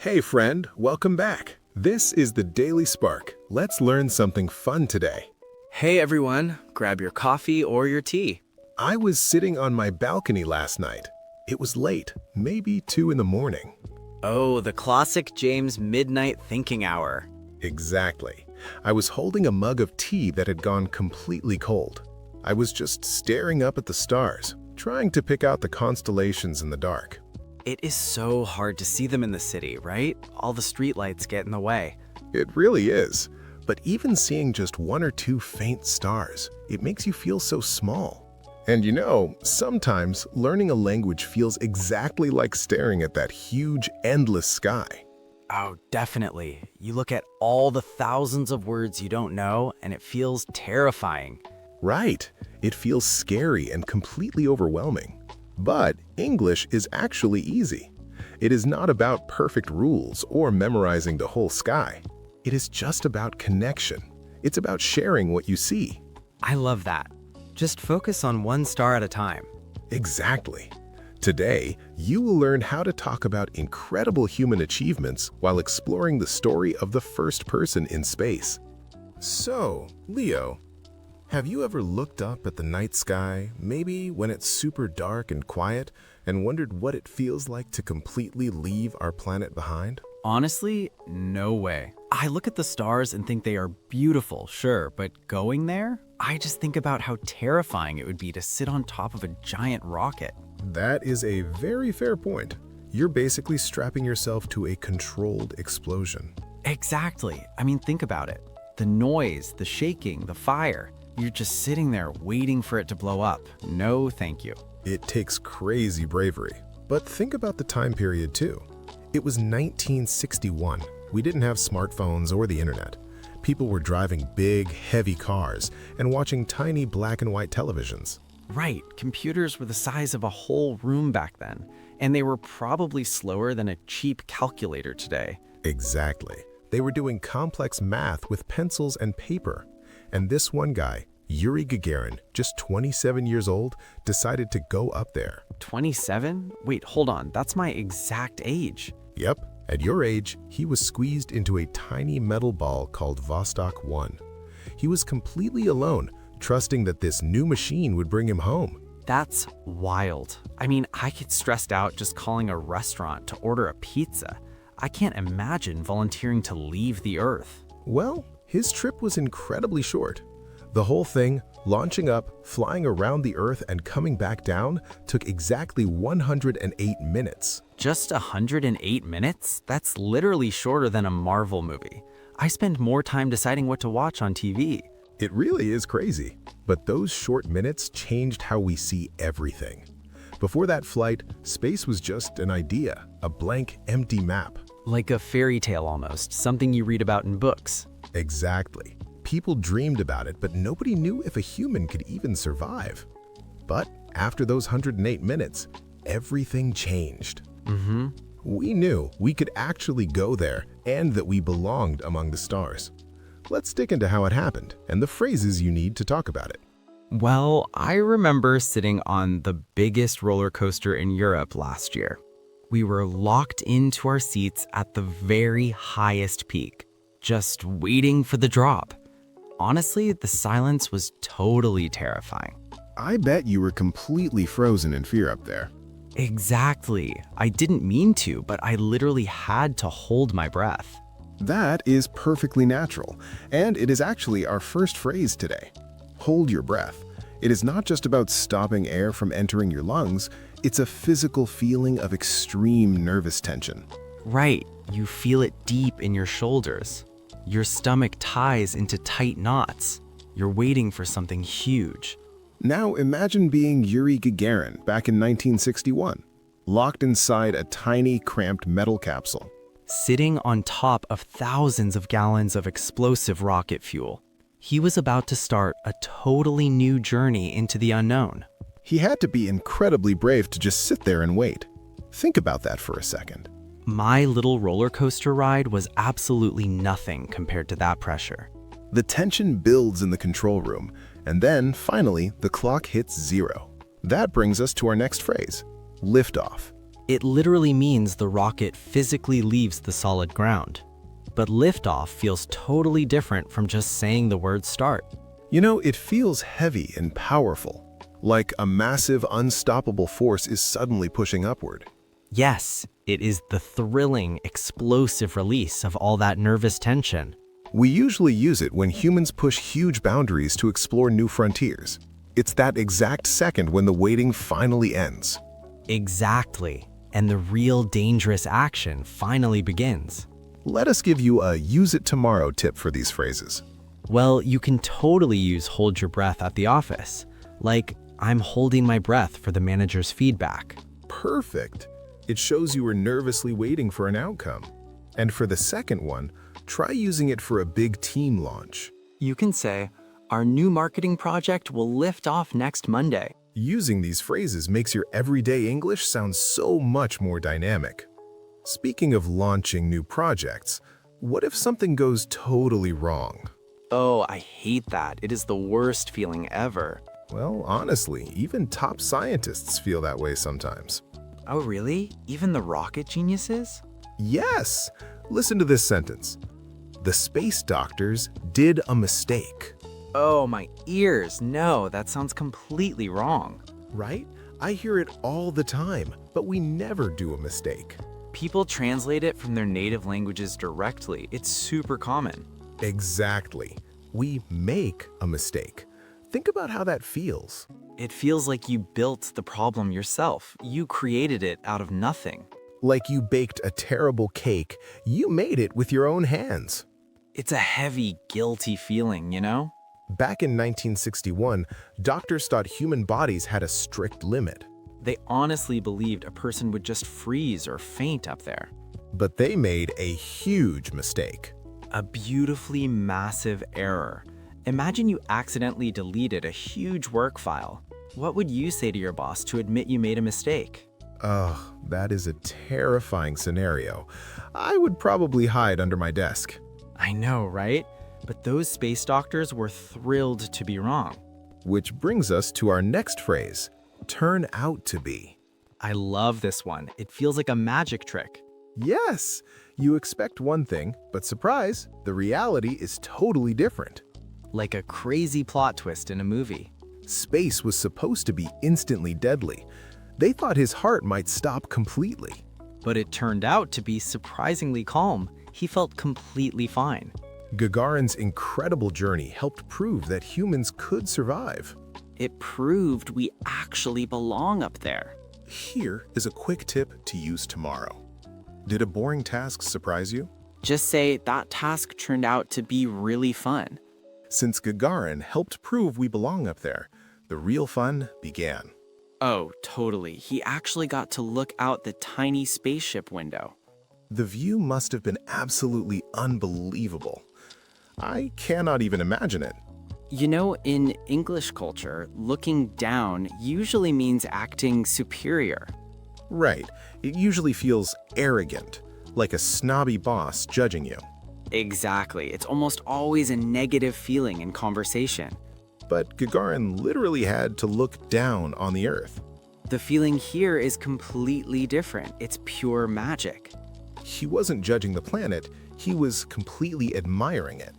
Hey friend, welcome back. This is the Daily Spark. Let's learn something fun today. Hey everyone, grab your coffee or your tea. I was sitting on my balcony last night. It was late, maybe 2 in the morning. Oh, the classic James midnight thinking hour. Exactly. I was holding a mug of tea that had gone completely cold. I was just staring up at the stars, trying to pick out the constellations in the dark. It is so hard to see them in the city, right? All the streetlights get in the way. It really is. But even seeing just 1 or 2 faint stars, it makes you feel so small. And sometimes learning a language feels exactly like staring at that huge, endless sky. Oh, definitely. You look at all the thousands of words you don't know, and it feels terrifying. Right. It feels scary and completely overwhelming. But English is actually easy. It is not about perfect rules or memorizing the whole sky. It is just about connection. It's about sharing what you see. I love that. Just focus on one star at a time. Exactly. Today, you will learn how to talk about incredible human achievements while exploring the story of the first person in space. So, Leo, have you ever looked up at the night sky, maybe when it's super dark and quiet, and wondered what it feels like to completely leave our planet behind? Honestly, no way. I look at the stars and think they are beautiful, sure, but going there? I just think about how terrifying it would be to sit on top of a giant rocket. That is a very fair point. You're basically strapping yourself to a controlled explosion. Exactly. I mean, think about it. The noise, the shaking, the fire. You're just sitting there waiting for it to blow up. No, thank you. It takes crazy bravery. But think about the time period too. It was 1961. We didn't have smartphones or the internet. People were driving big, heavy cars and watching tiny black and white televisions. Right, computers were the size of a whole room back then, and they were probably slower than a cheap calculator today. Exactly. They were doing complex math with pencils and paper. And this one guy, Yuri Gagarin, just 27 years old, decided to go up there. 27? Wait, hold on, that's my exact age. Yep, at your age, he was squeezed into a tiny metal ball called Vostok 1. He was completely alone, trusting that this new machine would bring him home. That's wild. I mean, I get stressed out just calling a restaurant to order a pizza. I can't imagine volunteering to leave the Earth. Well, his trip was incredibly short. The whole thing, launching up, flying around the Earth, and coming back down, took exactly 108 minutes. Just 108 minutes? That's literally shorter than a Marvel movie. I spend more time deciding what to watch on TV. It really is crazy. But those short minutes changed how we see everything. Before that flight, space was just an idea, a blank, empty map. Like a fairy tale almost, something you read about in books. Exactly. People dreamed about it, but nobody knew if a human could even survive. But after those 108 minutes, everything changed. We knew we could actually go there and that we belonged among the stars. Let's dig into how it happened and the phrases you need to talk about it. Well, I remember sitting on the biggest roller coaster in Europe last year. We were locked into our seats at the very highest peak, just waiting for the drop. Honestly, the silence was totally terrifying. I bet you were completely frozen in fear up there. Exactly. I didn't mean to, but I literally had to hold my breath. That is perfectly natural, and it is actually our first phrase today. Hold your breath. It is not just about stopping air from entering your lungs, it's a physical feeling of extreme nervous tension. Right, you feel it deep in your shoulders. Your stomach ties into tight knots. You're waiting for something huge. Now imagine being Yuri Gagarin back in 1961, locked inside a tiny, cramped metal capsule. Sitting on top of thousands of gallons of explosive rocket fuel. He was about to start a totally new journey into the unknown. He had to be incredibly brave to just sit there and wait. Think about that for a second. My little roller coaster ride was absolutely nothing compared to that pressure. The tension builds in the control room, and then, finally, the clock hits 0. That brings us to our next phrase, liftoff. It literally means the rocket physically leaves the solid ground. But liftoff feels totally different from just saying the word start. You know, it feels heavy and powerful, like a massive, unstoppable force is suddenly pushing upward. Yes, it is the thrilling, explosive release of all that nervous tension. We usually use it when humans push huge boundaries to explore new frontiers. It's that exact second when the waiting finally ends. Exactly, and the real dangerous action finally begins. Let us give you a use it tomorrow tip for these phrases. Well, you can totally use hold your breath at the office, like I'm holding my breath for the manager's feedback. Perfect. It shows you were nervously waiting for an outcome. And for the second one, try using it for a big team launch. You can say, our new marketing project will lift off next Monday. Using these phrases makes your everyday English sound so much more dynamic. Speaking of launching new projects, what if something goes totally wrong? Oh, I hate that. It is the worst feeling ever. Well, honestly, even top scientists feel that way sometimes. Oh, really? Even the rocket geniuses? Yes! Listen to this sentence. The space doctors did a mistake. Oh, my ears. No, that sounds completely wrong. Right? I hear it all the time, but we never do a mistake. People translate it from their native languages directly. It's super common. Exactly. We make a mistake. Think about how that feels. It feels like you built the problem yourself. You created it out of nothing. Like you baked a terrible cake, you made it with your own hands. It's a heavy, guilty feeling, you know? Back in 1961, doctors thought human bodies had a strict limit. They honestly believed a person would just freeze or faint up there. But they made a huge mistake. A beautifully massive error. Imagine you accidentally deleted a huge work file. What would you say to your boss to admit you made a mistake? Ugh, that is a terrifying scenario. I would probably hide under my desk. I know, right? But those space doctors were thrilled to be wrong. Which brings us to our next phrase, turn out to be. I love this one. It feels like a magic trick. Yes, you expect one thing, but surprise, the reality is totally different. Like a crazy plot twist in a movie. Space was supposed to be instantly deadly. They thought his heart might stop completely. But it turned out to be surprisingly calm. He felt completely fine. Gagarin's incredible journey helped prove that humans could survive. It proved we actually belong up there. Here is a quick tip to use tomorrow. Did a boring task surprise you? Just say that task turned out to be really fun. Since Gagarin helped prove we belong up there, the real fun began. Oh, totally. He actually got to look out the tiny spaceship window. The view must have been absolutely unbelievable. I cannot even imagine it. You know, in English culture, looking down usually means acting superior. Right, it usually feels arrogant, like a snobby boss judging you. Exactly. It's almost always a negative feeling in conversation. But Gagarin literally had to look down on the Earth. The feeling here is completely different. It's pure magic. He wasn't judging the planet, he was completely admiring it.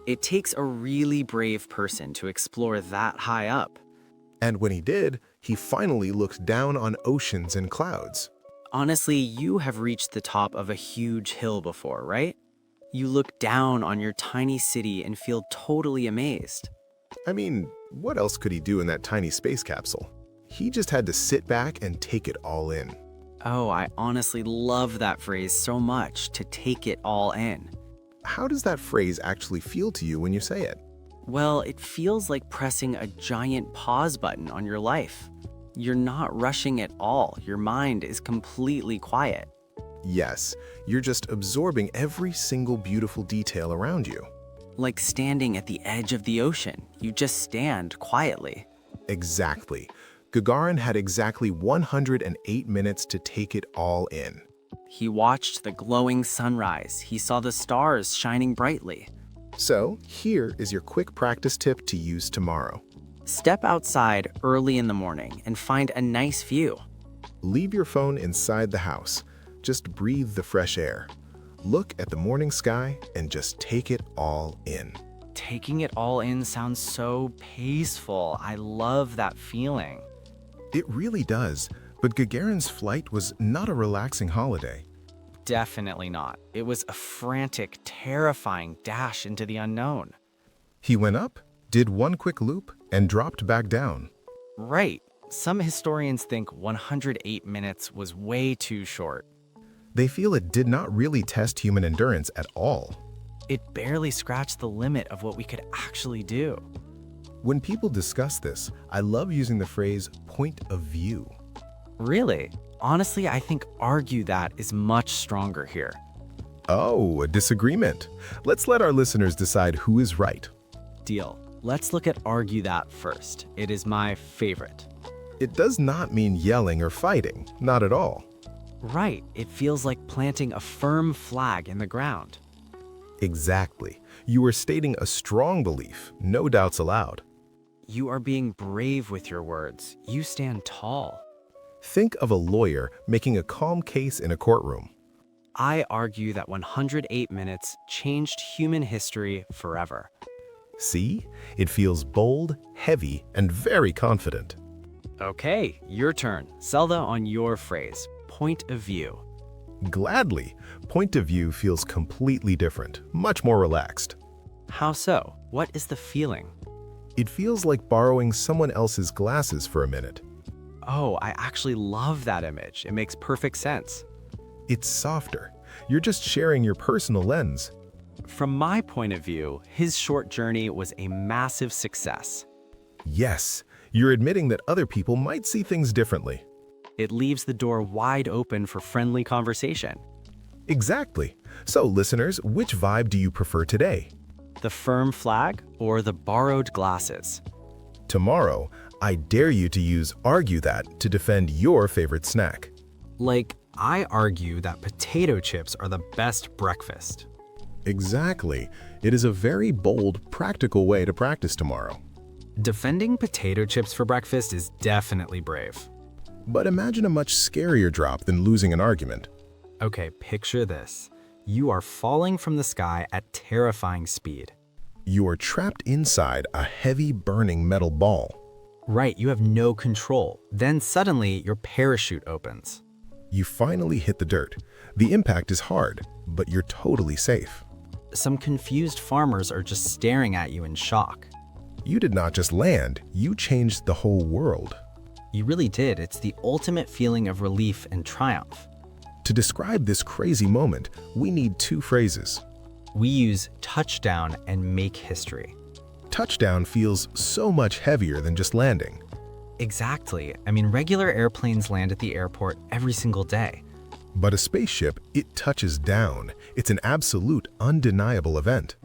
It takes a really brave person to explore that high up. And when he did, he finally looked down on oceans and clouds. Honestly, you have reached the top of a huge hill before, right? You look down on your tiny city and feel totally amazed. I mean, what else could he do in that tiny space capsule? He just had to sit back and take it all in. Oh, I honestly love that phrase so much, to take it all in. How does that phrase actually feel to you when you say it? Well, it feels like pressing a giant pause button on your life. You're not rushing at all. Your mind is completely quiet. Yes, you're just absorbing every single beautiful detail around you. Like standing at the edge of the ocean. You just stand quietly. Exactly. Gagarin had exactly 108 minutes to take it all in. He watched the glowing sunrise. He saw the stars shining brightly. So, here is your quick practice tip to use tomorrow. Step outside early in the morning and find a nice view. Leave your phone inside the house. Just breathe the fresh air. Look at the morning sky and just take it all in. Taking it all in sounds so peaceful. I love that feeling. It really does, but Gagarin's flight was not a relaxing holiday. Definitely not. It was a frantic, terrifying dash into the unknown. He went up, did one quick loop, and dropped back down. Right. Some historians think 108 minutes was way too short. They feel it did not really test human endurance at all. It barely scratched the limit of what we could actually do. When people discuss this, I love using the phrase point of view. Really? Honestly, I think argue that is much stronger here. Oh, a disagreement. Let's let our listeners decide who is right. Deal. Let's look at argue that first. It is my favorite. It does not mean yelling or fighting, not at all. Right. It feels like planting a firm flag in the ground. Exactly. You are stating a strong belief, no doubts allowed. You are being brave with your words. You stand tall. Think of a lawyer making a calm case in a courtroom. I argue that 108 minutes changed human history forever. See? It feels bold, heavy, and very confident. Okay, your turn. Zelda on your phrase, point of view. Gladly, point of view feels completely different, much more relaxed. How so? What is the feeling? It feels like borrowing someone else's glasses for a minute. Oh, I actually love that image. It makes perfect sense. It's softer. You're just sharing your personal lens. From my point of view, his short journey was a massive success. Yes, you're admitting that other people might see things differently. It leaves the door wide open for friendly conversation. Exactly. So, listeners, which vibe do you prefer today? The firm flag or the borrowed glasses? Tomorrow, I dare you to use argue that to defend your favorite snack. Like, I argue that potato chips are the best breakfast. Exactly. It is a very bold, practical way to practice tomorrow. Defending potato chips for breakfast is definitely brave. But imagine a much scarier drop than losing an argument. Okay, picture this. You are falling from the sky at terrifying speed. You are trapped inside a heavy, burning metal ball. Right, you have no control. Then suddenly, your parachute opens. You finally hit the dirt. The impact is hard, but you're totally safe. Some confused farmers are just staring at you in shock. You did not just land, you changed the whole world. You really did. It's the ultimate feeling of relief and triumph. To describe this crazy moment, we need two phrases. We use touchdown and make history. Touchdown feels so much heavier than just landing. Exactly. I mean, regular airplanes land at the airport every single day. But a spaceship, it touches down. It's an absolute, undeniable event.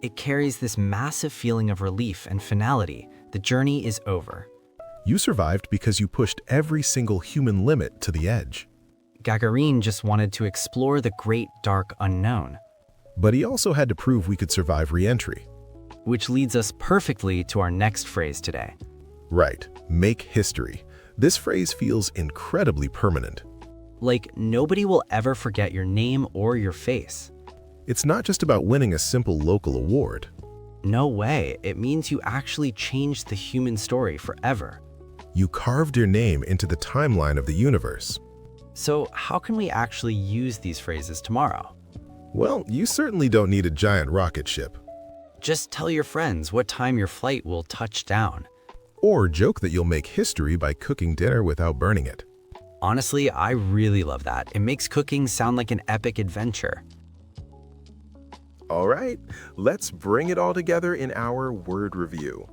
It carries this massive feeling of relief and finality. The journey is over. You survived because you pushed every single human limit to the edge. Gagarin just wanted to explore the great dark unknown. But he also had to prove we could survive re-entry. Which leads us perfectly to our next phrase today. Right, make history. This phrase feels incredibly permanent. Like, nobody will ever forget your name or your face. It's not just about winning a simple local award. No way. It means you actually changed the human story forever. You carved your name into the timeline of the universe. So how can we actually use these phrases tomorrow? Well, you certainly don't need a giant rocket ship. Just tell your friends what time your flight will touch down. Or joke that you'll make history by cooking dinner without burning it. Honestly, I really love that. It makes cooking sound like an epic adventure. All right, let's bring it all together in our word review.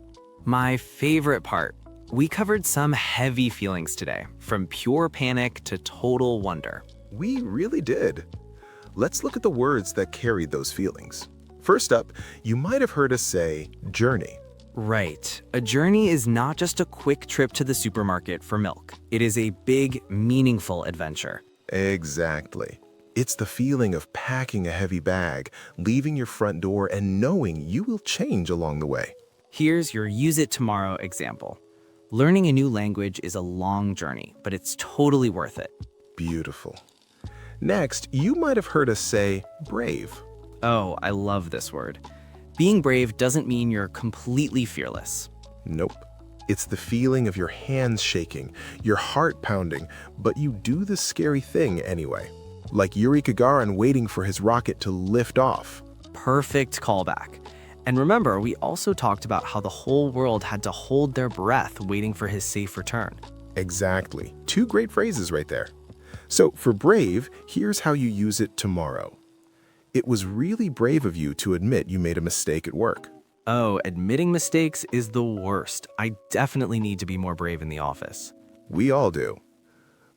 My favorite part. We covered some heavy feelings today, from pure panic to total wonder. We really did. Let's look at the words that carried those feelings. First up, you might have heard us say journey. Right. A journey is not just a quick trip to the supermarket for milk. It is a big, meaningful adventure. Exactly. It's the feeling of packing a heavy bag, leaving your front door, and knowing you will change along the way. Here's your use it tomorrow example. Learning a new language is a long journey, but it's totally worth it. Beautiful. Next, you might have heard us say brave. Oh, I love this word. Being brave doesn't mean you're completely fearless. Nope. It's the feeling of your hands shaking, your heart pounding, but you do the scary thing anyway. Like Yuri Gagarin waiting for his rocket to lift off. Perfect callback. And remember, we also talked about how the whole world had to hold their breath waiting for his safe return. Exactly. 2 great phrases right there. So for brave, here's how you use it tomorrow. It was really brave of you to admit you made a mistake at work. Oh, admitting mistakes is the worst. I definitely need to be more brave in the office. We all do.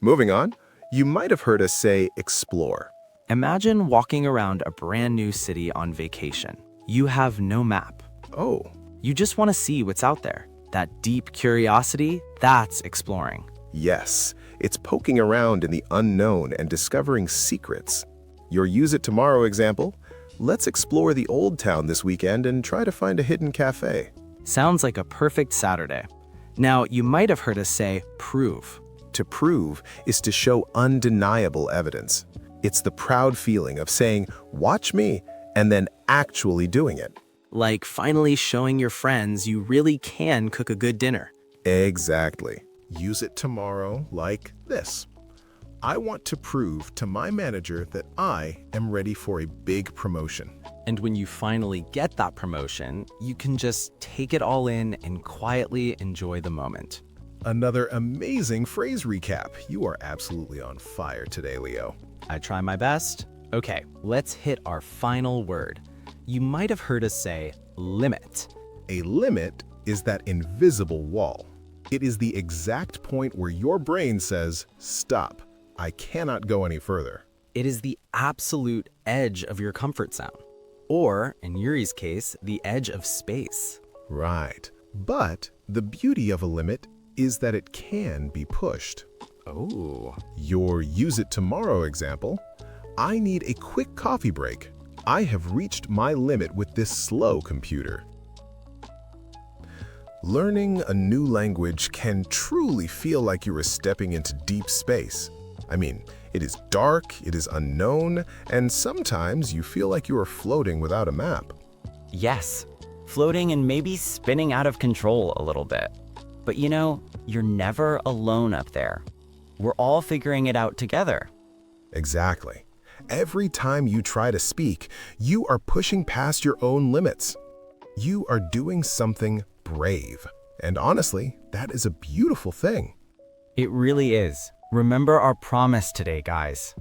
Moving on, you might have heard us say explore. Imagine walking around a brand new city on vacation. You have no map. Oh, You just want to see what's out there. That deep curiosity, that's exploring. yes. It's poking around in the unknown and discovering secrets. Your use it tomorrow example? Let's explore the old town this weekend and try to find a hidden cafe. Sounds like a perfect Saturday. Now, you might have heard us say prove. To prove is to show undeniable evidence. It's the proud feeling of saying, watch me, and then actually doing it. Like finally showing your friends you really can cook a good dinner. Exactly. Use it tomorrow like this. I want to prove to my manager that I am ready for a big promotion. And when you finally get that promotion, you can just take it all in and quietly enjoy the moment. Another amazing phrase recap. You are absolutely on fire today, Leo. I try my best. Okay, let's hit our final word. You might have heard us say limit. A limit is that invisible wall. It is the exact point where your brain says, stop, I cannot go any further. It is the absolute edge of your comfort zone. Or, in Yuri's case, the edge of space. Right. But the beauty of a limit is that it can be pushed. Oh. Your use it tomorrow example, I need a quick coffee break. I have reached my limit with this slow computer. Learning a new language can truly feel like you are stepping into deep space. I mean, it is dark, it is unknown, and sometimes you feel like you are floating without a map. Yes, floating and maybe spinning out of control a little bit. But you know, you're never alone up there. We're all figuring it out together. Exactly. Every time you try to speak, you are pushing past your own limits. You are doing something brave. And honestly, that is a beautiful thing. It really is. Remember our promise today, guys.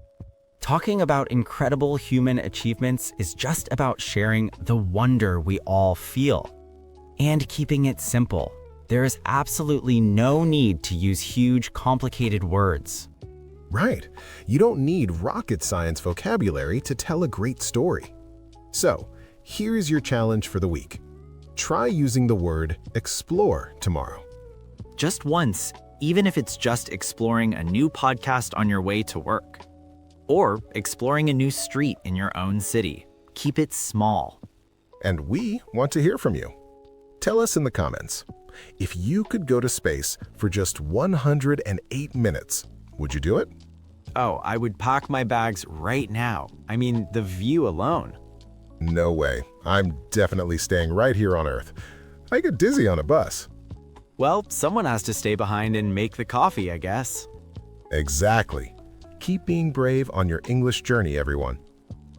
Talking about incredible human achievements is just about sharing the wonder we all feel and keeping it simple. There is absolutely no need to use huge, complicated words. Right. You don't need rocket science vocabulary to tell a great story. So, here's your challenge for the week. Try using the word explore tomorrow. Just once, even if it's just exploring a new podcast on your way to work. Or exploring a new street in your own city. Keep it small. And we want to hear from you. Tell us in the comments. If you could go to space for just 108 minutes, would you do it? Oh, I would pack my bags right now. I mean, the view alone. No way. I'm definitely staying right here on Earth. I get dizzy on a bus. Well, someone has to stay behind and make the coffee, I guess. Exactly. Keep being brave on your English journey, everyone.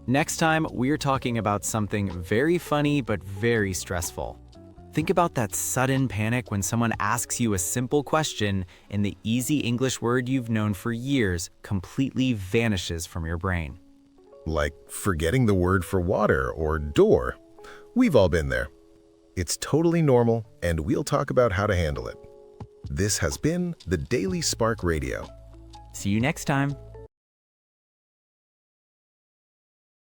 Next time, we're talking about something very funny but very stressful. Think about that sudden panic when someone asks you a simple question and the easy English word you've known for years completely vanishes from your brain. Like forgetting the word for water or door. We've all been there. It's totally normal, and we'll talk about how to handle it. This has been the Daily Spark Radio. See you next time.